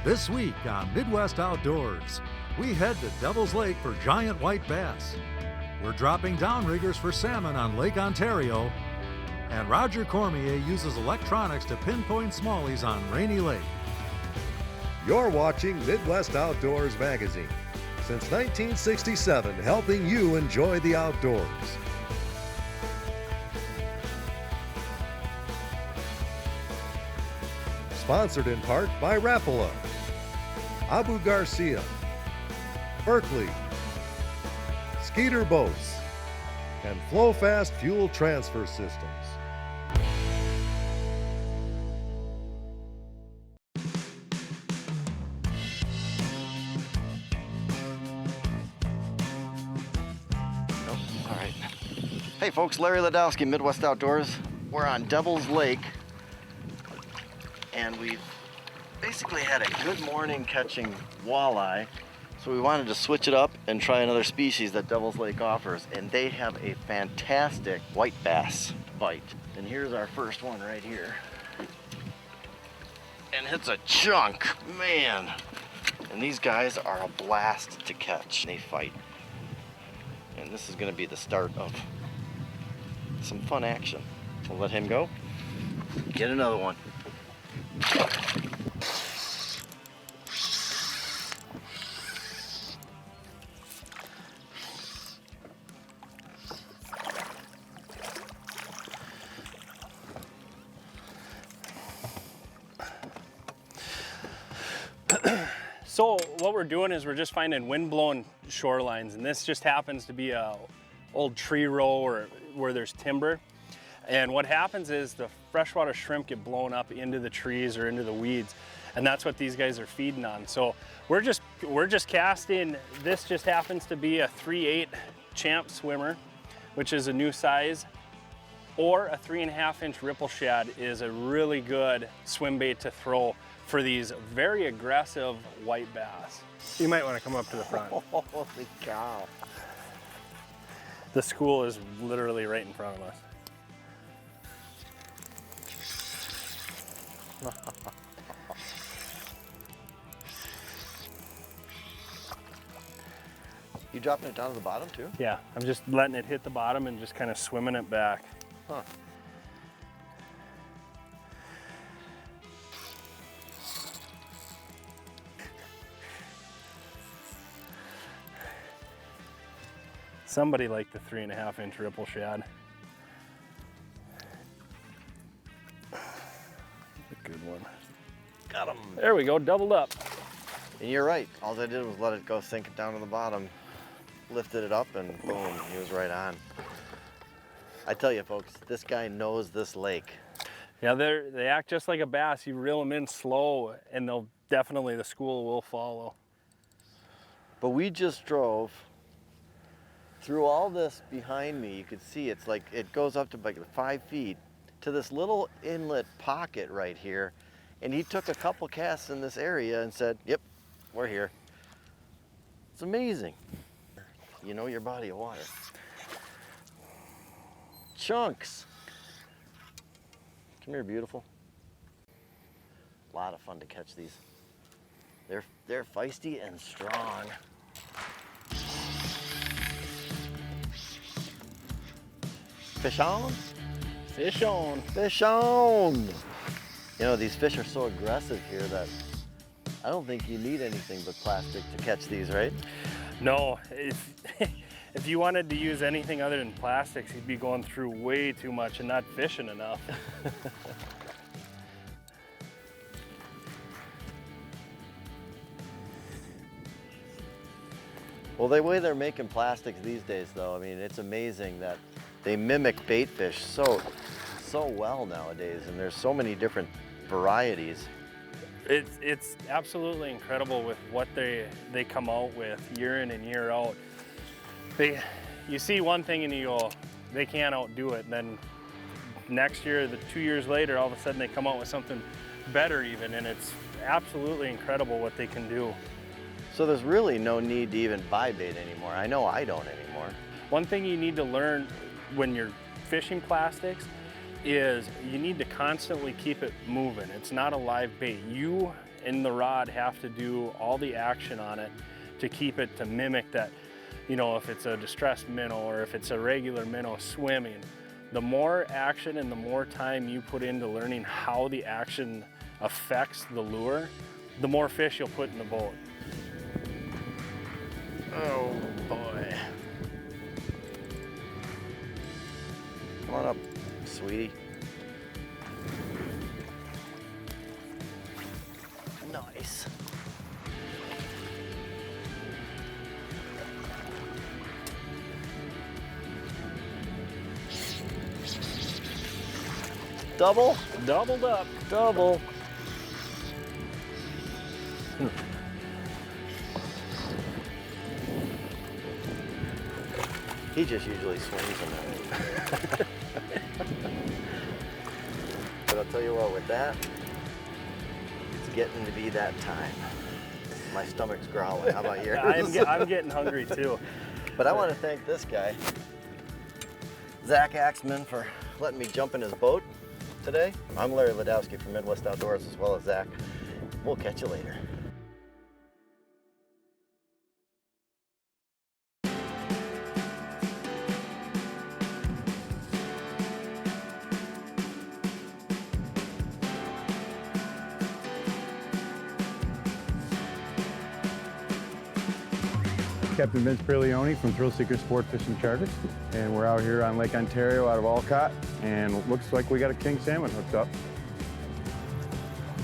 This week on Midwest Outdoors, we head to Devil's Lake for giant white bass. We're dropping downriggers for salmon on Lake Ontario, and Roger Cormier uses electronics to pinpoint smallies on Rainy Lake. You're watching Midwest Outdoors magazine. Since 1967, helping you enjoy the outdoors. Sponsored in part by Rapala, Abu Garcia, Berkeley, Skeeter Boats, and Flow Fast Fuel Transfer Systems. All right. Hey folks, Larry LADOWSKI, Midwest Outdoors. We're on Devil's Lake, and we've basically had a good morning catching walleye, so we wanted to switch it up and try another species that Devil's Lake offers, and they have a fantastic white bass bite. And here's our first one right here, and hits a chunk, man. And these guys are a blast to catch. They fight, and this is going to be the start of some fun action. We'll let him go, get another one. So what we're doing is we're just finding wind-blown shorelines, and this just happens to be a old tree row or where there's timber. And what happens is the freshwater shrimp get blown up into the trees or into the weeds, and that's what these guys are feeding on. So we're just casting. This just happens to be a 3/8 champ swimmer, which is a new size, or a 3.5-inch ripple shad is a really good swim bait to throw for these very aggressive white bass. You might want to come up to the front. Holy cow. The school is literally right in front of us. You dropping it down to the bottom too? Yeah, I'm just letting it hit the bottom and just kind of swimming it back. Huh. Somebody liked the 3.5-inch ripple shad. A good one. Got him. There we go, doubled up. And you're right. All I did was let it go sink it down to the bottom, lifted it up, and boom, he was right on. I tell you folks, this guy knows this lake. Yeah, they act just like a bass. You reel them in slow and the school will follow. But we just drove through all this behind me. You could see it's like, it goes up to like 5 feet to this little inlet pocket right here. And he took a couple casts in this area and said, yep, we're here. It's amazing. You know your body of water. Chunks. Come here, beautiful. A lot of fun to catch these. They're feisty and strong. Fish on? Fish on. Fish on. You know, these fish are so aggressive here that I don't think you need anything but plastic to catch these, right? No, if you wanted to use anything other than plastics, you'd be going through way too much and not fishing enough. Well, the way they're making plastics these days, though, I mean, it's amazing that they mimic bait fish so well nowadays, and there's so many different varieties. It's absolutely incredible with what they come out with year in and year out. You see one thing and you go, they can't outdo it, and then next year, 2 years later, all of a sudden they come out with something better even, and it's absolutely incredible what they can do. So there's really no need to even buy bait anymore. I know I don't anymore. One thing you need to learn when you're fishing plastics is you need to constantly keep it moving. It's not a live bait. You and the rod have to do all the action on it to keep it to mimic that, you know, if it's a distressed minnow or if it's a regular minnow swimming. The more action and the more time you put into learning how the action affects the lure, the more fish you'll put in the boat. Oh boy. Come on up, sweetie. Nice. Double? Doubled up. Double. He just usually swings them at it. But I'll tell you what, with that, it's getting to be that time. My stomach's growling. How about yours? I'm getting hungry too. But I want to thank this guy, Zach AXTMAN, for letting me jump in his boat today. I'm Larry LADOWSKI from Midwest Outdoors, as well as Zach. We'll catch you later. Captain Vince PIERLEONI from THRILLSEEKER Sport Fishing Charters, and we're out here on Lake Ontario out of Walcott, and it looks like we got a king salmon hooked up.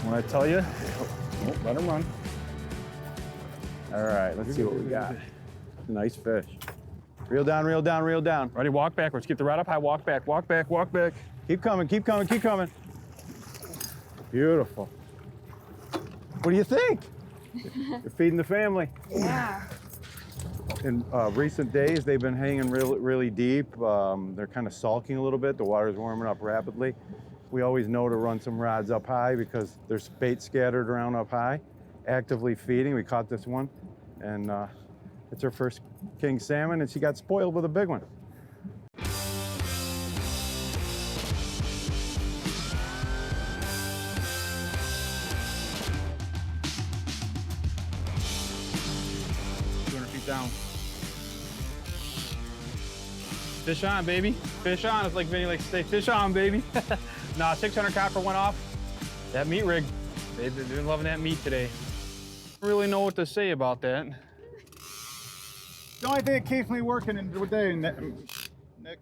When I tell you, oh, let him run. All right, let's see what we got. Nice fish. Reel down, reel down, reel down. Ready, walk backwards. Keep the rod up high, walk back, walk back, walk back. Keep coming, keep coming, keep coming. Beautiful. What do you think? You're feeding the family. Yeah. In recent days, they've been hanging really deep. They're kind of sulking a little bit. The water's warming up rapidly. We always know to run some rods up high because there's bait scattered around up high. Actively feeding. We caught this one, and it's her first king salmon, and she got spoiled with a big one. Down. Fish on, baby. Fish on. It's like Vinny likes to say, fish on, baby. Nah, 600 copper went off. That meat rig, they've been loving that meat today. Don't really know what to say about that. The only thing that keeps me working in the day, Nick. I don't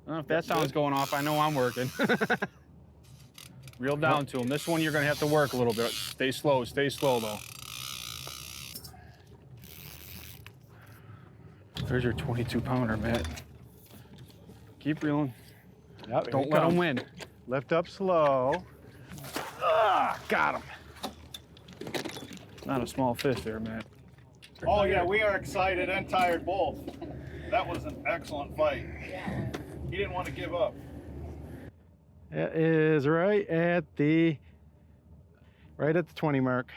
know if that sound's going off. I know I'm working. Reel down to him. This one you're gonna have to work a little bit. Stay slow though. There's your 22-pounder, Matt. Keep reeling. Yep, Don't let him win. Lift up slow. Ah, got him. Not a small fish there, Matt. Oh yeah, we are excited and tired both. That was an excellent fight. He didn't want to give up. It is right at the 20 mark.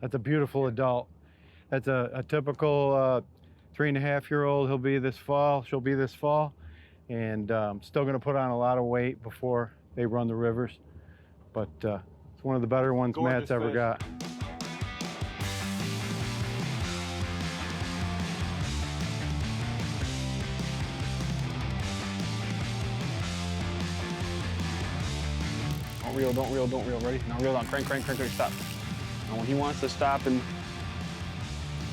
That's a beautiful adult. That's a typical 3.5-year-old. He'll be this fall. She'll be this fall, and still going to put on a lot of weight before they run the rivers. But it's one of the better ones Matt's ever got. Don't reel, don't reel, don't reel. Ready? Now reel down. Crank, crank, crank, crank. Stop. Now when he wants to stop and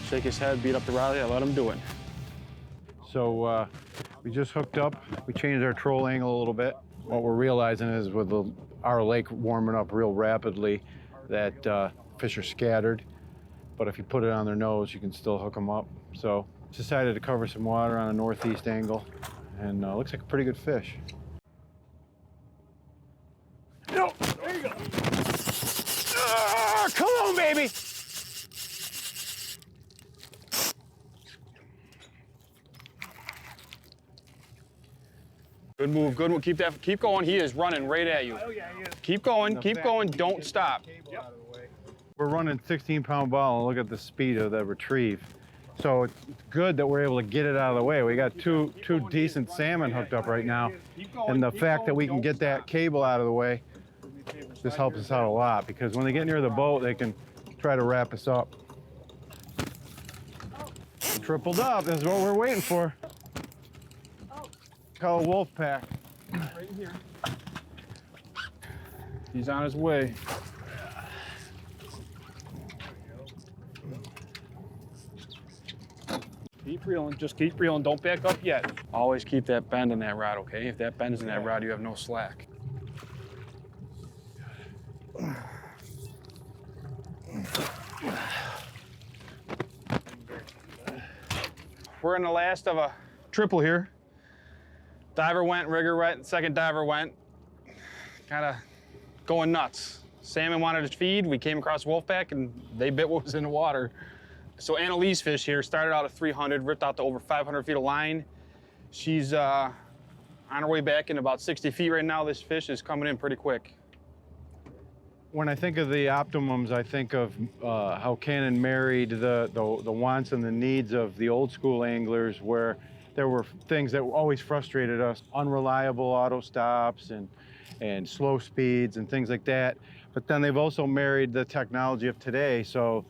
shake his head, beat up the rod, I let him do it. So we just hooked up. We changed our troll angle a little bit. What we're realizing is with our lake warming up real rapidly that fish are scattered. But if you put it on their nose, you can still hook them up. So decided to cover some water on a northeast angle, and looks like a pretty good fish. No, there you go. Come on, baby. Good move, good move. Keep going. He is running right at you. Oh yeah, he is. Keep going, keep going. Don't stop. We're running 16-pound ball, and look at the speed of that retrieve. So it's good that we're able to get it out of the way. We got two decent salmon hooked up right now. And the fact that we can get that cable out of the way, this helps us out a lot, because when they get near the boat, they can try to wrap us up. Tripled up, this is what we're waiting for. Call a wolf pack. Right here. He's on his way. Keep reeling, just keep reeling. Don't back up yet. Always keep that bend in that rod, okay? If that bend is in that rod, you have no slack. We're in the last of a triple here. Diver went, rigger went, second diver went. Kind of going nuts. Salmon wanted to feed. We came across Wolfpack and they bit what was in the water. So Annalise fish here started out at 300, ripped out to over 500 feet of line. She's on her way back in about 60 feet right now. This fish is coming in pretty quick. When I think of the optimums, I think of how Cannon married the wants and the needs of the old school anglers, where there were things that always frustrated us, unreliable auto stops and slow speeds and things like that. But then they've also married the technology of today. So,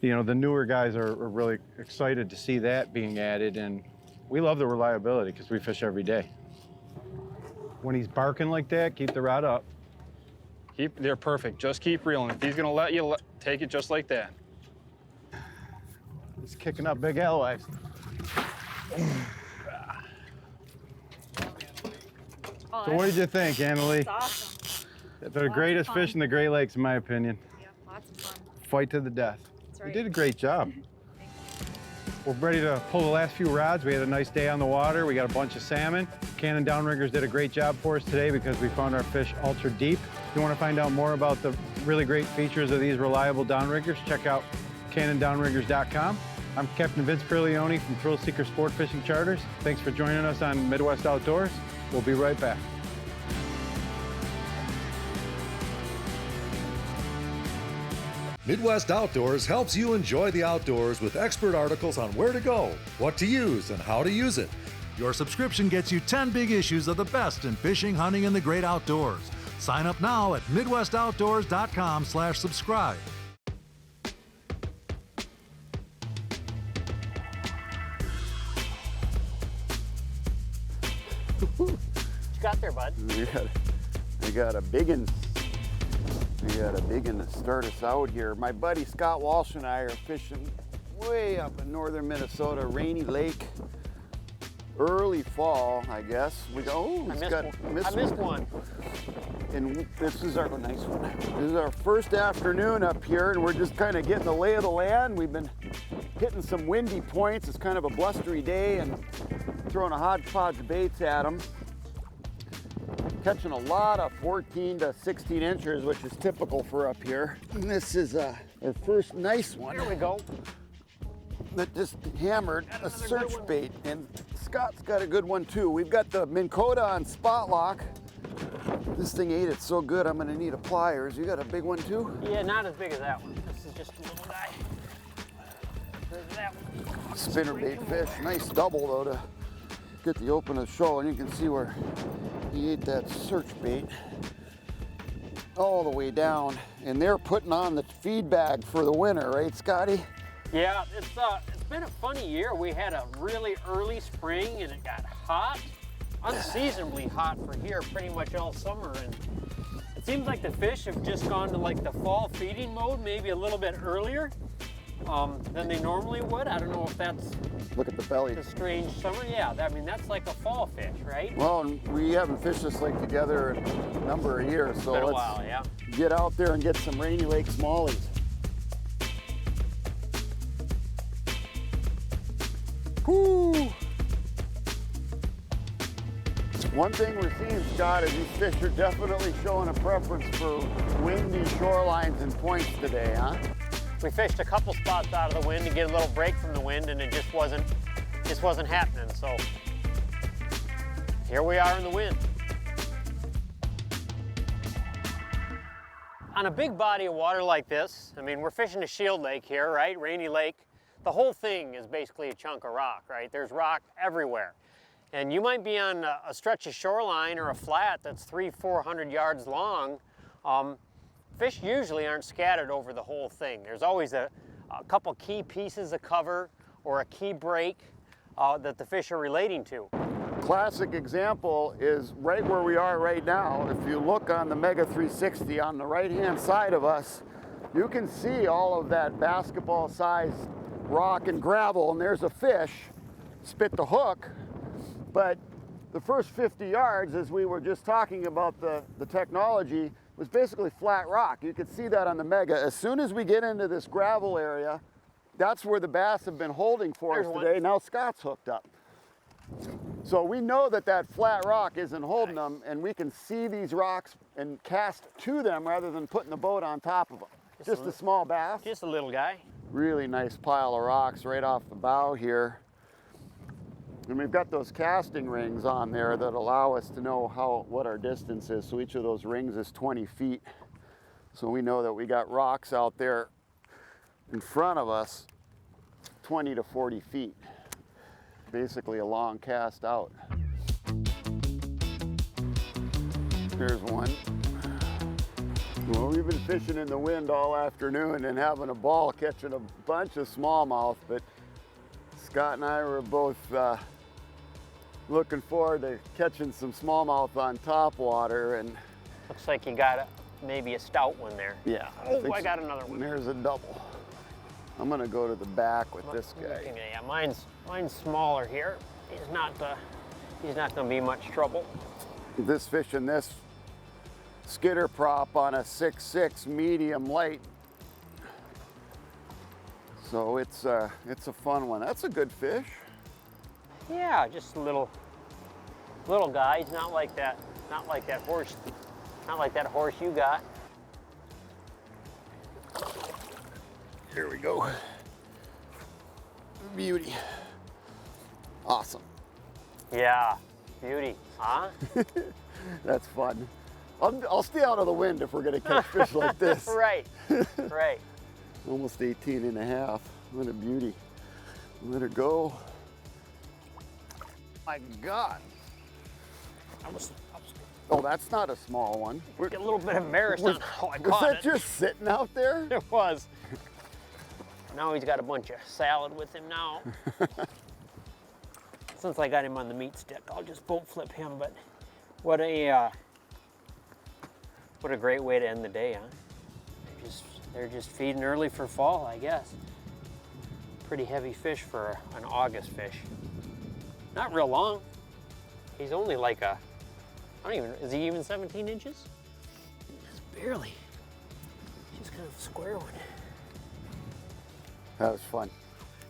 you know, the newer guys are really excited to see that being added. And we love the reliability because we fish every day. When he's barking like that, keep the rod up. They're perfect. Just keep reeling. If he's gonna let you, take it just like that. He's kicking up big alewives. So what did you think, Annalie? It's awesome. They're the greatest fish in the Great Lakes, in my opinion. Yeah, lots of fun. Fight to the death. That's right. You did a great job. We're ready to pull the last few rods. We had a nice day on the water. We got a bunch of salmon. Cannon Downriggers did a great job for us today because we found our fish ultra deep. If you want to find out more about the really great features of these reliable downriggers, check out cannondownriggers.com. I'm Captain Vince PIERLEONI from THRILLSEEKER Sport Fishing Charters. Thanks for joining us on Midwest Outdoors. We'll be right back. Midwest Outdoors helps you enjoy the outdoors with expert articles on where to go, what to use, and how to use it. Your subscription gets you 10 big issues of the best in fishing, hunting, and the great outdoors. Sign up now at MidwestOutdoors.com/subscribe. What you got there, bud? We got a big one. We got a big one to start us out here. My buddy Scott Walsh and I are fishing way up in northern Minnesota, Rainy Lake. Early fall, I guess. We go. Oh, I missed one. And this is our nice one. This is our first afternoon up here, and we're just kind of getting the lay of the land. We've been hitting some windy points. It's kind of a blustery day, and throwing a hodgepodge of baits at them. Catching a lot of 14 to 16 inches, which is typical for up here. And this is our first nice one. Here we go. That just hammered a search bait, and Scott's got a good one too. We've got the Minn Kota on spot lock. This thing ate it so good, I'm gonna need a pliers. You got a big one too? Yeah, not as big as that one. This is just a little guy. There's that one. Spinnerbait fish, nice double though to get the open of the show, and you can see where he ate that search bait all the way down. And they're putting on the feed bag for the winter, right, Scotty? Yeah, it's been a funny year. We had a really early spring and it got hot, unseasonably hot for here pretty much all summer. And it seems like the fish have just gone to like the fall feeding mode, maybe a little bit earlier than they normally would. I don't know if that's Look at the belly. a strange summer. Yeah, I mean, that's like a fall fish, right? Well, and we haven't fished this lake together in a number of years, so Been a let's while, yeah. get out there and get some Rainy Lake Smallies. Whoo! One thing we're seeing, Scott, is these fish are definitely showing a preference for windy shorelines and points today, huh? We fished a couple spots out of the wind to get a little break from the wind, and it just wasn't happening. So here we are in the wind. On a big body of water like this, I mean, we're fishing a shield lake here, right? Rainy Lake. the whole thing is basically a chunk of rock, right? There's rock everywhere. And you might be on a stretch of shoreline or a flat that's 300-400 yards long. Fish usually aren't scattered over the whole thing. There's always a couple key pieces of cover or a key break that the fish are relating to. Classic example is right where we are right now. If you look on the Mega 360 on the right-hand side of us, you can see all of that basketball-sized rock and gravel, and there's a fish, spit the hook. But the first 50 yards, as we were just talking about the technology, was basically flat rock. You could see that on the Mega. As soon as we get into this gravel area, that's where the bass have been holding for us today. Now Scott's hooked up. So we know that that flat rock isn't holding them, and we can see these rocks and cast to them rather than putting the boat on top of them. Just a small bass. Just a little guy. Really nice pile of rocks right off the bow here. And we've got those casting rings on there that allow us to know what our distance is. So each of those rings is 20 feet. So we know that we got rocks out there in front of us, 20 to 40 feet. Basically a long cast out. There's one. Well, we've been fishing in the wind all afternoon and having a ball catching a bunch of smallmouth, but Scott and I were both looking forward to catching some smallmouth on top water. And looks like you got maybe a stout one there. Yeah. Oh, I got another one. There's a double. I'm gonna go to the back with this guy. Yeah, mine's smaller here. He's not gonna be much trouble. This fish in this skitter prop on a 6.6 medium light. So it's a fun one. That's a good fish. Yeah, just a little guy. He's not like that horse you got. Here we go. Beauty. Awesome. Yeah, beauty, huh? That's fun. I'll stay out of the wind if we're gonna catch fish like this. Right, right. Almost 18 and a half. What a beauty. Let her go. My God. Oh, that's not a small one. We're a little bit embarrassed on how I caught Was that it. just sitting out there? It was. Now he's got a bunch of salad with him now. Since I got him on the meat stick, I'll just boat flip him. But what a great way to end the day, huh? They're just feeding early for fall, I guess. Pretty heavy fish for an August fish. Not real long. He's only like is he even 17 inches? Just barely. Just kind of a square one. That was fun.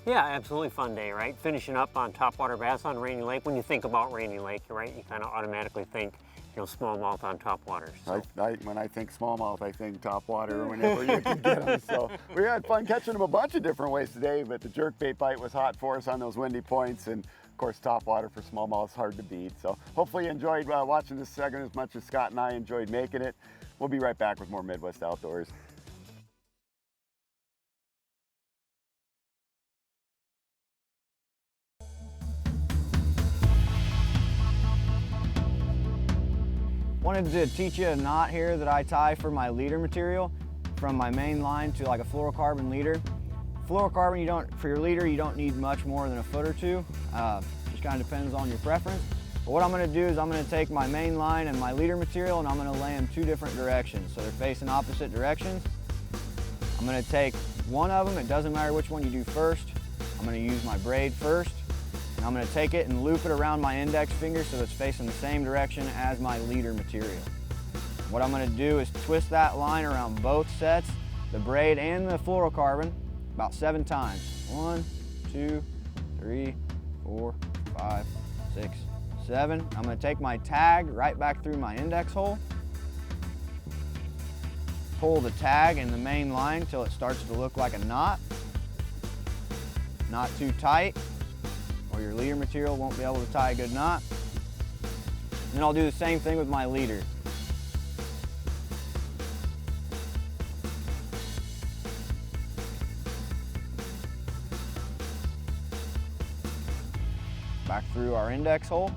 Yeah, absolutely fun day, right? Finishing up on topwater bass on Rainy Lake. When you think about Rainy Lake, right, you kind of automatically think, smallmouth on topwater. So. When I think smallmouth, I think topwater whenever you can get them. So we had fun catching them a bunch of different ways today, but the jerkbait bite was hot for us on those windy points, and of course topwater for smallmouth is hard to beat. So hopefully you enjoyed watching this segment as much as Scott and I enjoyed making it. We'll be right back with more Midwest Outdoors. Wanted to teach you a knot here that I tie for my leader material from my main line to like a fluorocarbon leader. Fluorocarbon, for your leader, you don't need much more than a foot or two. Just kind of depends on your preference. But what I'm going to do is I'm going to take my main line and my leader material and I'm going to lay them two different directions. So they're facing opposite directions. I'm going to take one of them, it doesn't matter which one you do first. I'm going to use my braid first. And I'm going to take it and loop it around my index finger so it's facing the same direction as my leader material. What I'm going to do is twist that line around both sets, the braid and the fluorocarbon, about 7 times. 1, 2, 3, 4, 5, 6, 7. I'm going to take my tag right back through my index hole, pull the tag in the main line till it starts to look like a knot. Not too tight, or your leader material won't be able to tie a good knot. And then I'll do the same thing with my leader. back through our index hole.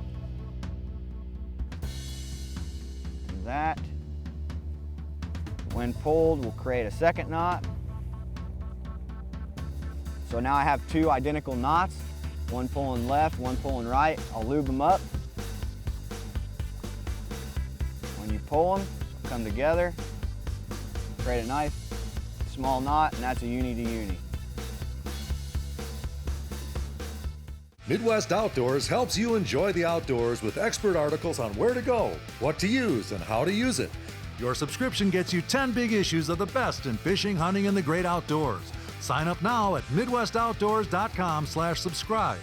And that, when pulled, will create a second knot. So now I have two identical knots, one pulling left, one pulling right. I'll lube them up. When you pull them, come together, create a nice small knot, and that's a uni to uni. Midwest Outdoors helps you enjoy the outdoors with expert articles on where to go, what to use, and how to use it. Your subscription gets you 10 big issues of the best in fishing, hunting, and the great outdoors. Sign up now at MidwestOutdoors.com/subscribe.